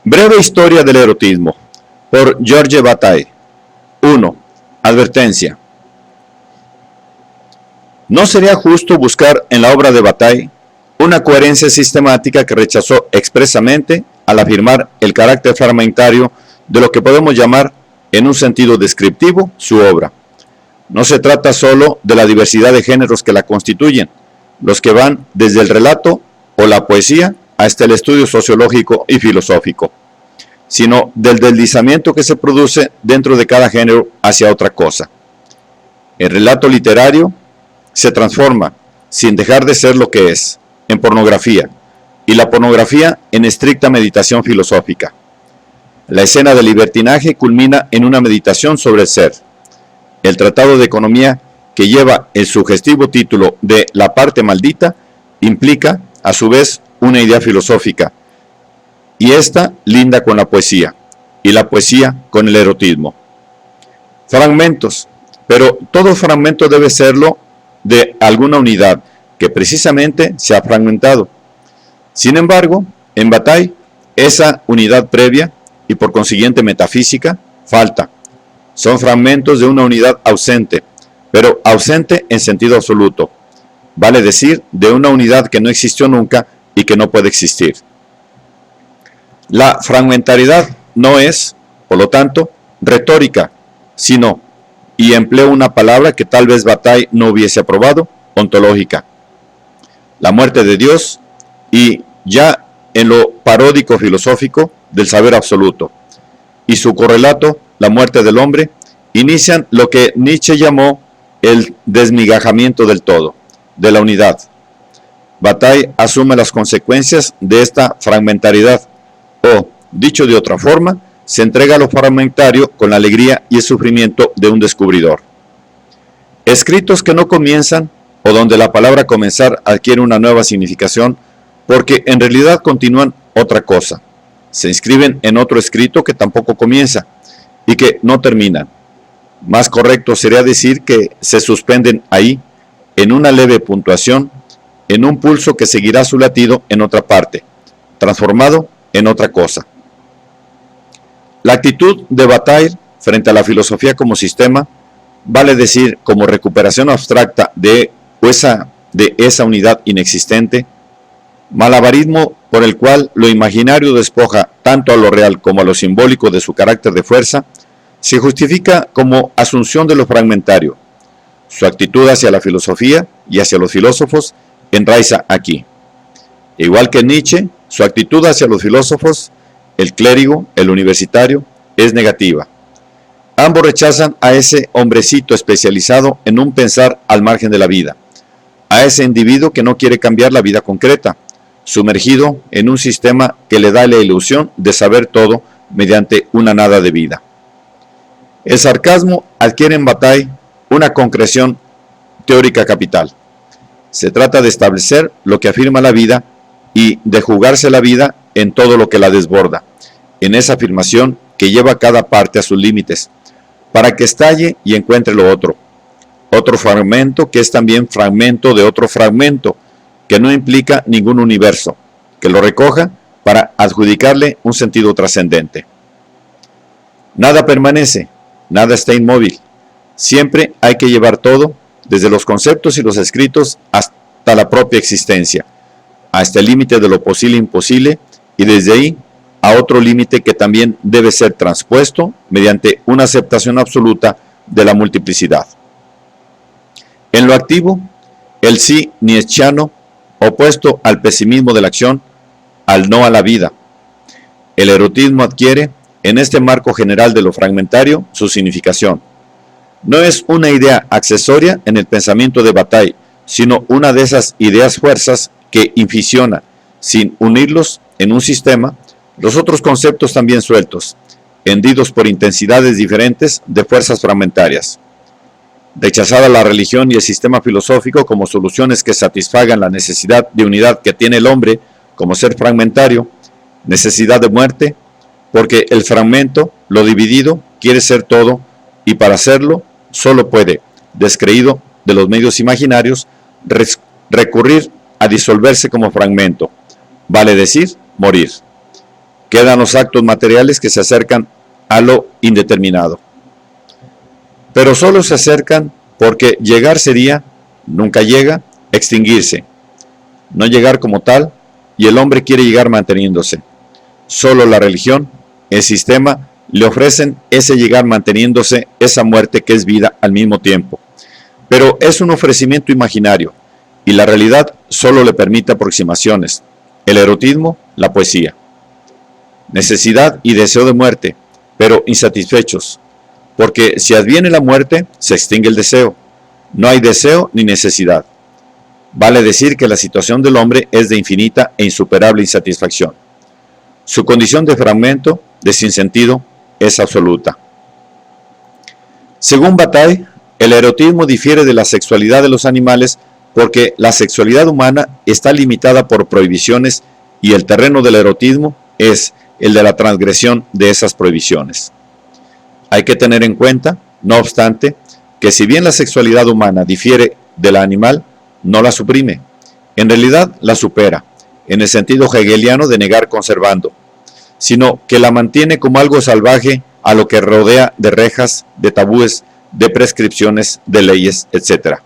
Breve historia del erotismo, por Georges Bataille. 1. Advertencia. No sería justo buscar en la obra de Bataille una coherencia sistemática que rechazó expresamente al afirmar el carácter fragmentario de lo que podemos llamar, en un sentido descriptivo, su obra. No se trata solo de la diversidad de géneros que la constituyen, los que van desde el relato o la poesía hasta el estudio sociológico y filosófico, sino del deslizamiento que se produce dentro de cada género hacia otra cosa. El relato literario se transforma, sin dejar de ser lo que es, en pornografía, y la pornografía en estricta meditación filosófica. La escena del libertinaje culmina en una meditación sobre el ser. El tratado de economía, que lleva el sugestivo título de La parte maldita, implica, a su vez, una idea filosófica, y esta linda con la poesía, y la poesía con el erotismo. Fragmentos, pero todo fragmento debe serlo de alguna unidad, que precisamente se ha fragmentado. Sin embargo, en Bataille, esa unidad previa, y por consiguiente metafísica, falta. Son fragmentos de una unidad ausente, pero ausente en sentido absoluto, vale decir, de una unidad que no existió nunca y que no puede existir. La fragmentariedad no es, por lo tanto, retórica, sino, y empleo una palabra que tal vez Bataille no hubiese aprobado, ontológica. La muerte de Dios y, ya en lo paródico filosófico, del saber absoluto, y su correlato, la muerte del hombre, inician lo que Nietzsche llamó el desmigajamiento del todo, de la unidad. Bataille asume las consecuencias de esta fragmentariedad, o, dicho de otra forma, se entrega a lo fragmentario con la alegría y el sufrimiento de un descubridor. Escritos que no comienzan, o donde la palabra comenzar adquiere una nueva significación, porque en realidad continúan otra cosa. Se inscriben en otro escrito que tampoco comienza, y que no terminan. Más correcto sería decir que se suspenden ahí, en una leve puntuación, en un pulso que seguirá su latido en otra parte, transformado en otra cosa. La actitud de Bataille frente a la filosofía como sistema, vale decir como recuperación abstracta de esa unidad inexistente, malabarismo por el cual lo imaginario despoja tanto a lo real como a lo simbólico de su carácter de fuerza, se justifica como asunción de lo fragmentario. Su actitud hacia la filosofía y hacia los filósofos enraiza aquí. Igual que Nietzsche, su actitud hacia los filósofos, el clérigo, el universitario, es negativa. Ambos rechazan a ese hombrecito especializado en un pensar al margen de la vida, a ese individuo que no quiere cambiar la vida concreta, sumergido en un sistema que le da la ilusión de saber todo mediante una nada de vida. El sarcasmo adquiere en Bataille una concreción teórica capital. Se trata de establecer lo que afirma la vida y de jugarse la vida en todo lo que la desborda, en esa afirmación que lleva cada parte a sus límites, para que estalle y encuentre lo otro. Otro fragmento que es también fragmento de otro fragmento, que no implica ningún universo, que lo recoja para adjudicarle un sentido trascendente. Nada permanece, nada está inmóvil. Siempre hay que llevar todo, desde los conceptos y los escritos hasta la propia existencia, hasta el límite de lo posible e imposible, y desde ahí a otro límite que también debe ser transpuesto mediante una aceptación absoluta de la multiplicidad. En lo activo, el sí nietzscheano, opuesto al pesimismo de la acción, al no a la vida. El erotismo adquiere, en este marco general de lo fragmentario, su significación. No es una idea accesoria en el pensamiento de Bataille, sino una de esas ideas fuerzas que inficiona, sin unirlos en un sistema, los otros conceptos también sueltos, hendidos por intensidades diferentes de fuerzas fragmentarias. Rechazada la religión y el sistema filosófico como soluciones que satisfagan la necesidad de unidad que tiene el hombre como ser fragmentario, necesidad de muerte, porque el fragmento, lo dividido, quiere ser todo, y para hacerlo solo puede, descreído de los medios imaginarios, recurrir a disolverse como fragmento, vale decir, morir. Quedan los actos materiales que se acercan a lo indeterminado. Pero solo se acercan porque llegar sería, nunca llega, extinguirse. No llegar como tal, y el hombre quiere llegar manteniéndose. Solo la religión, el sistema, le ofrecen ese llegar manteniéndose, esa muerte que es vida al mismo tiempo. Pero es un ofrecimiento imaginario, y la realidad solo le permite aproximaciones. El erotismo, la poesía. Necesidad y deseo de muerte, pero insatisfechos. Porque si adviene la muerte, se extingue el deseo. No hay deseo ni necesidad. Vale decir que la situación del hombre es de infinita e insuperable insatisfacción. Su condición de fragmento, de sinsentido, es absoluta. Según Bataille, el erotismo difiere de la sexualidad de los animales porque la sexualidad humana está limitada por prohibiciones y el terreno del erotismo es el de la transgresión de esas prohibiciones. Hay que tener en cuenta, no obstante, que si bien la sexualidad humana difiere de la animal, no la suprime, en realidad la supera, en el sentido hegeliano de negar conservando, sino que la mantiene como algo salvaje a lo que rodea de rejas, de tabúes, de prescripciones, de leyes, etc.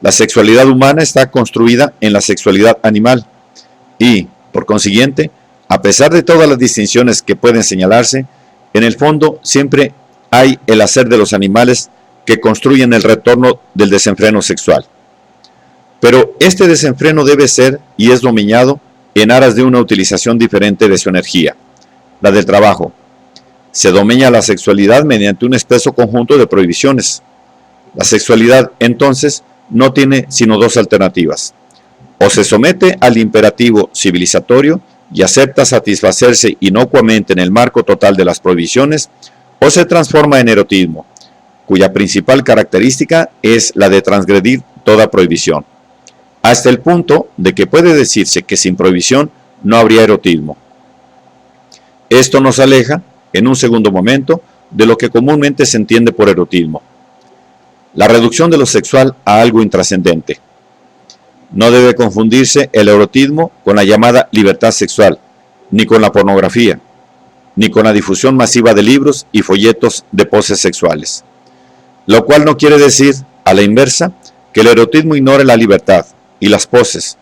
La sexualidad humana está construida en la sexualidad animal y, por consiguiente, a pesar de todas las distinciones que pueden señalarse, en el fondo siempre hay el hacer de los animales que construyen el retorno del desenfreno sexual. Pero este desenfreno debe ser y es dominado en aras de una utilización diferente de su energía, la del trabajo. Se domina la sexualidad mediante un espeso conjunto de prohibiciones. La sexualidad, entonces, no tiene sino dos alternativas. O se somete al imperativo civilizatorio y acepta satisfacerse inocuamente en el marco total de las prohibiciones, o se transforma en erotismo, cuya principal característica es la de transgredir toda prohibición, hasta el punto de que puede decirse que sin prohibición no habría erotismo. Esto nos aleja, en un segundo momento, de lo que comúnmente se entiende por erotismo: la reducción de lo sexual a algo intrascendente. No debe confundirse el erotismo con la llamada libertad sexual, ni con la pornografía, ni con la difusión masiva de libros y folletos de poses sexuales. Lo cual no quiere decir, a la inversa, que el erotismo ignore la libertad y las poses,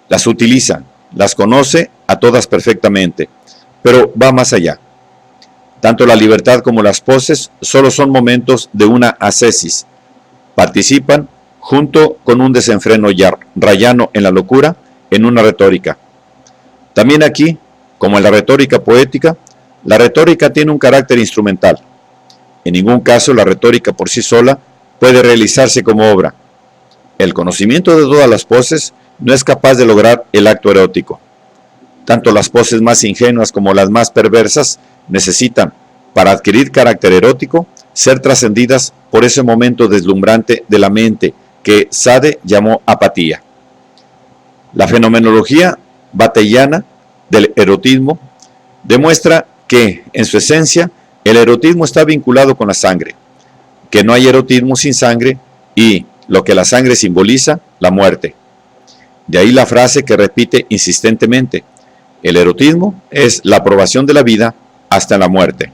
las utiliza, las conoce a todas perfectamente, pero va más allá. Tanto la libertad como las poses solo son momentos de una ascesis, participan, junto con un desenfreno rayano en la locura, en una retórica. También aquí, como en la retórica poética, la retórica tiene un carácter instrumental. En ningún caso la retórica por sí sola puede realizarse como obra. El conocimiento de todas las poses no es capaz de lograr el acto erótico. Tanto las poses más ingenuas como las más perversas necesitan, para adquirir carácter erótico, ser trascendidas por ese momento deslumbrante de la mente que Sade llamó apatía. La fenomenología bateyana del erotismo demuestra que, en su esencia, el erotismo está vinculado con la sangre, que no hay erotismo sin sangre y, lo que la sangre simboliza, la muerte. De ahí la frase que repite insistentemente: el erotismo es la aprobación de la vida hasta en la muerte.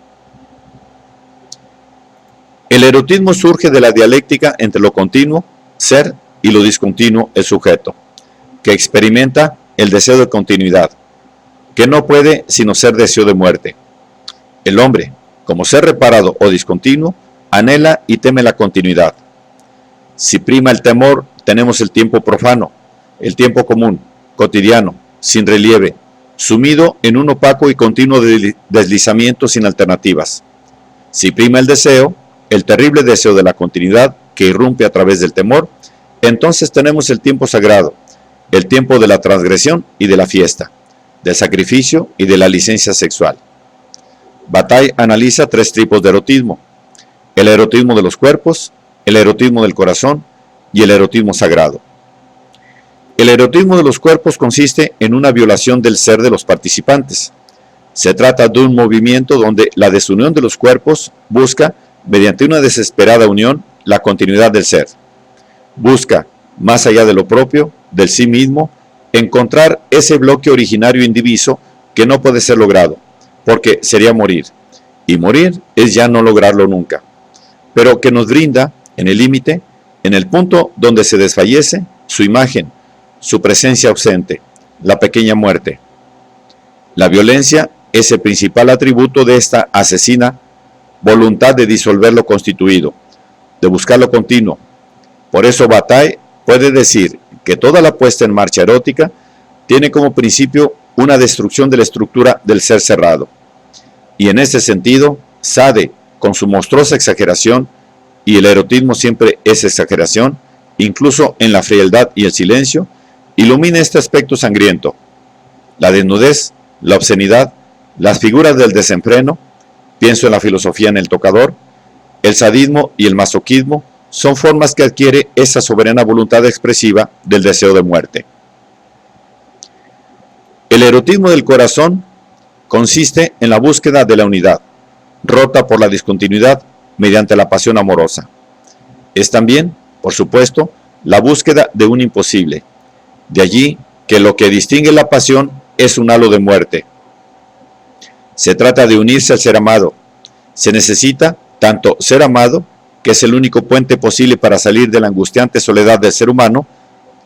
El erotismo surge de la dialéctica entre lo continuo, ser, y lo discontinuo, el sujeto, que experimenta el deseo de continuidad, que no puede sino ser deseo de muerte. El hombre, como ser reparado o discontinuo, anhela y teme la continuidad. Si prima el temor, tenemos el tiempo profano, el tiempo común, cotidiano, sin relieve, sumido en un opaco y continuo deslizamiento sin alternativas. Si prima el deseo, el terrible deseo de la continuidad que irrumpe a través del temor, entonces tenemos el tiempo sagrado, el tiempo de la transgresión y de la fiesta, del sacrificio y de la licencia sexual. Bataille analiza tres tipos de erotismo: el erotismo de los cuerpos, el erotismo del corazón y el erotismo sagrado. El erotismo de los cuerpos consiste en una violación del ser de los participantes. Se trata de un movimiento donde la desunión de los cuerpos busca, mediante una desesperada unión, la continuidad del ser. Busca, más allá de lo propio, del sí mismo, encontrar ese bloque originario indiviso que no puede ser logrado, porque sería morir, y morir es ya no lograrlo nunca, pero que nos brinda, en el límite, en el punto donde se desfallece, su imagen, su presencia ausente, la pequeña muerte. La violencia es el principal atributo de esta asesina voluntad de disolver lo constituido, de buscar lo continuo. Por eso Bataille puede decir que toda la puesta en marcha erótica tiene como principio una destrucción de la estructura del ser cerrado. Y en este sentido, Sade, con su monstruosa exageración, y el erotismo siempre es exageración, incluso en la frialdad y el silencio, ilumina este aspecto sangriento. La desnudez, la obscenidad, las figuras del desenfreno, pienso en la filosofía en el tocador, el sadismo y el masoquismo son formas que adquiere esa soberana voluntad expresiva del deseo de muerte. El erotismo del corazón consiste en la búsqueda de la unidad, rota por la discontinuidad mediante la pasión amorosa. Es también, por supuesto, la búsqueda de un imposible. De allí que lo que distingue la pasión es un halo de muerte. Se trata de unirse al ser amado. Se necesita tanto ser amado, que es el único puente posible para salir de la angustiante soledad del ser humano,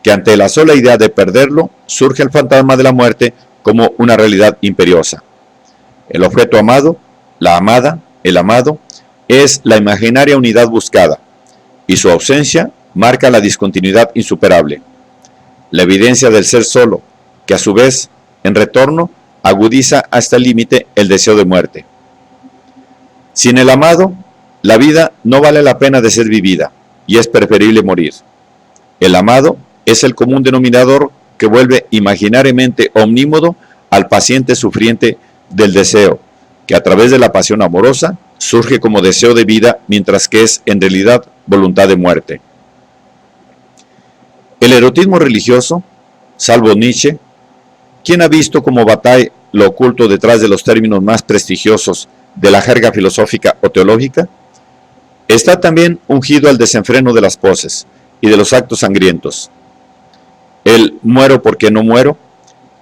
que ante la sola idea de perderlo, surge el fantasma de la muerte como una realidad imperiosa. El objeto amado, la amada, el amado, es la imaginaria unidad buscada, y su ausencia marca la discontinuidad insuperable. La evidencia del ser solo, que a su vez, en retorno, agudiza hasta el límite el deseo de muerte. Sin el amado, la vida no vale la pena de ser vivida, y es preferible morir. El amado es el común denominador que vuelve imaginariamente omnímodo al paciente sufriente del deseo, que a través de la pasión amorosa surge como deseo de vida, mientras que es en realidad voluntad de muerte. El erotismo religioso, salvo Nietzsche, ¿quién ha visto como Bataille lo oculto detrás de los términos más prestigiosos de la jerga filosófica o teológica? Está también ungido al desenfreno de las poses y de los actos sangrientos. El muero porque no muero,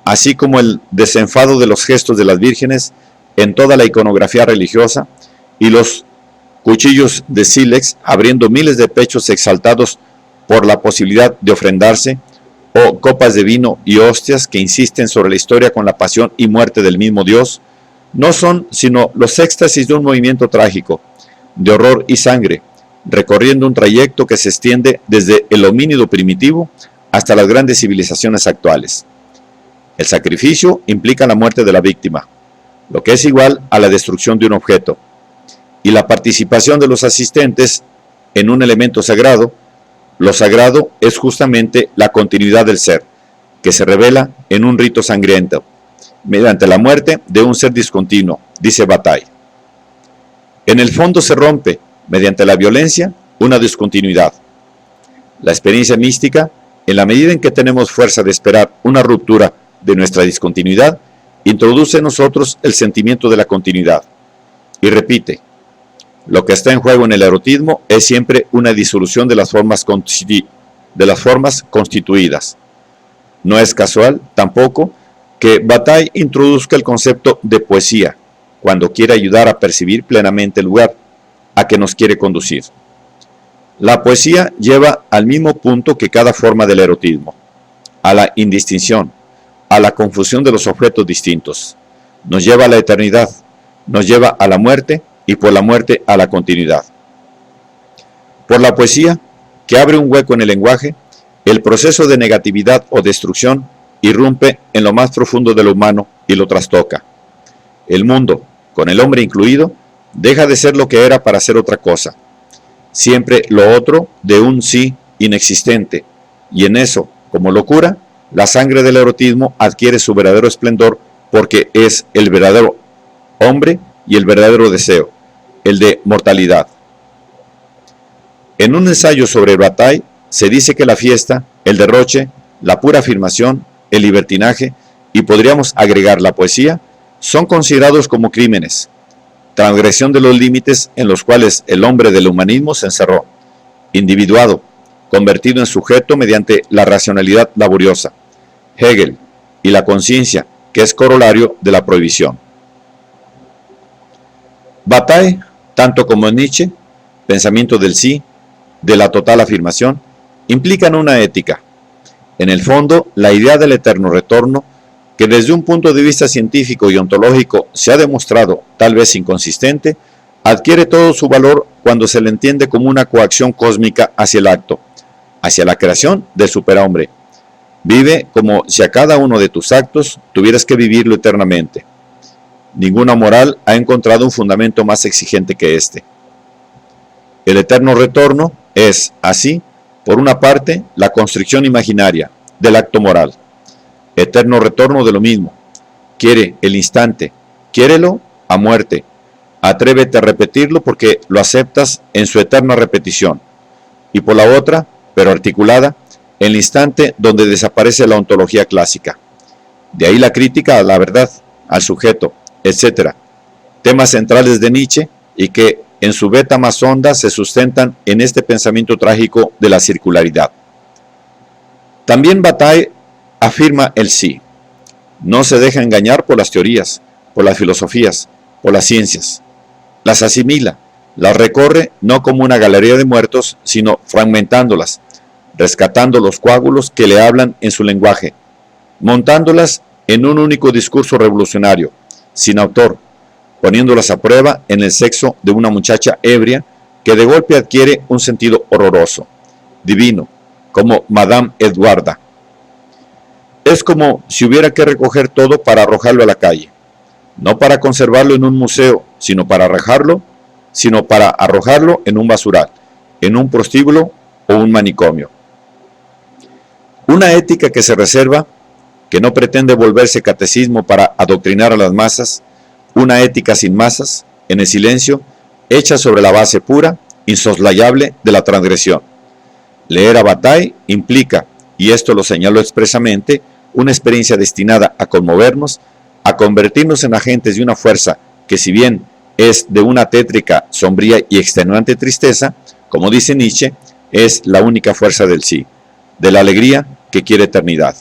así como el desenfado de los gestos de las vírgenes en toda la iconografía religiosa, y los cuchillos de sílex abriendo miles de pechos exaltados por la posibilidad de ofrendarse, o copas de vino y hostias que insisten sobre la historia con la pasión y muerte del mismo Dios, no son sino los éxtasis de un movimiento trágico, de horror y sangre, recorriendo un trayecto que se extiende desde el homínido primitivo hasta las grandes civilizaciones actuales. El sacrificio implica la muerte de la víctima, lo que es igual a la destrucción de un objeto, y la participación de los asistentes en un elemento sagrado. Lo sagrado es justamente la continuidad del ser, que se revela en un rito sangriento, mediante la muerte de un ser discontinuo, dice Bataille. En el fondo se rompe, mediante la violencia, una discontinuidad. La experiencia mística, en la medida en que tenemos fuerza de esperar una ruptura de nuestra discontinuidad, introduce en nosotros el sentimiento de la continuidad. Y repite, lo que está en juego en el erotismo es siempre una disolución de las formas constituidas. No es casual, tampoco, que Bataille introduzca el concepto de poesía, cuando quiere ayudar a percibir plenamente el lugar a que nos quiere conducir. La poesía lleva al mismo punto que cada forma del erotismo, a la indistinción, a la confusión de los objetos distintos. Nos lleva a la eternidad, nos lleva a la muerte, y por la muerte a la continuidad. Por la poesía, que abre un hueco en el lenguaje, el proceso de negatividad o destrucción irrumpe en lo más profundo de lo humano y lo trastoca. El mundo, con el hombre incluido, deja de ser lo que era para ser otra cosa, siempre lo otro de un sí inexistente, y en eso, como locura, la sangre del erotismo adquiere su verdadero esplendor, porque es el verdadero hombre y el verdadero deseo, el de mortalidad. En un ensayo sobre Bataille se dice que la fiesta, el derroche, la pura afirmación, el libertinaje, y podríamos agregar la poesía, son considerados como crímenes, transgresión de los límites en los cuales el hombre del humanismo se encerró, individuado, convertido en sujeto mediante la racionalidad laboriosa. Hegel y la conciencia, que es corolario de la prohibición. Bataille, tanto como Nietzsche, pensamiento del sí, de la total afirmación, implican una ética. En el fondo, la idea del eterno retorno, que desde un punto de vista científico y ontológico se ha demostrado tal vez inconsistente, adquiere todo su valor cuando se le entiende como una coacción cósmica hacia el acto, hacia la creación del superhombre. Vive como si a cada uno de tus actos tuvieras que vivirlo eternamente. Ninguna moral ha encontrado un fundamento más exigente que este. El eterno retorno es, así, por una parte, la constricción imaginaria del acto moral. Eterno retorno de lo mismo. Quiere el instante, quiérelo a muerte. Atrévete a repetirlo porque lo aceptas en su eterna repetición. Y por la otra, pero articulada, el instante donde desaparece la ontología clásica. De ahí la crítica a la verdad, al sujeto, etc. Temas centrales de Nietzsche y que en su beta más honda se sustentan en este pensamiento trágico de la circularidad. También Bataille afirma el sí. No se deja engañar por las teorías, por las filosofías, por las ciencias. Las asimila, las recorre no como una galería de muertos, sino fragmentándolas, rescatando los coágulos que le hablan en su lenguaje, montándolas en un único discurso revolucionario, sin autor, poniéndolas a prueba en el sexo de una muchacha ebria que de golpe adquiere un sentido horroroso, divino, como Madame Eduarda. Es como si hubiera que recoger todo para arrojarlo a la calle, no para conservarlo en un museo, sino para arrojarlo en un basural, en un prostíbulo o un manicomio. Una ética que se reserva, que no pretende volverse catecismo para adoctrinar a las masas, una ética sin masas, en el silencio, hecha sobre la base pura, insoslayable de la transgresión. Leer a Bataille implica, y esto lo señaló expresamente, una experiencia destinada a conmovernos, a convertirnos en agentes de una fuerza que, si bien es de una tétrica, sombría y extenuante tristeza, como dice Nietzsche, es la única fuerza del sí, de la alegría que quiere eternidad.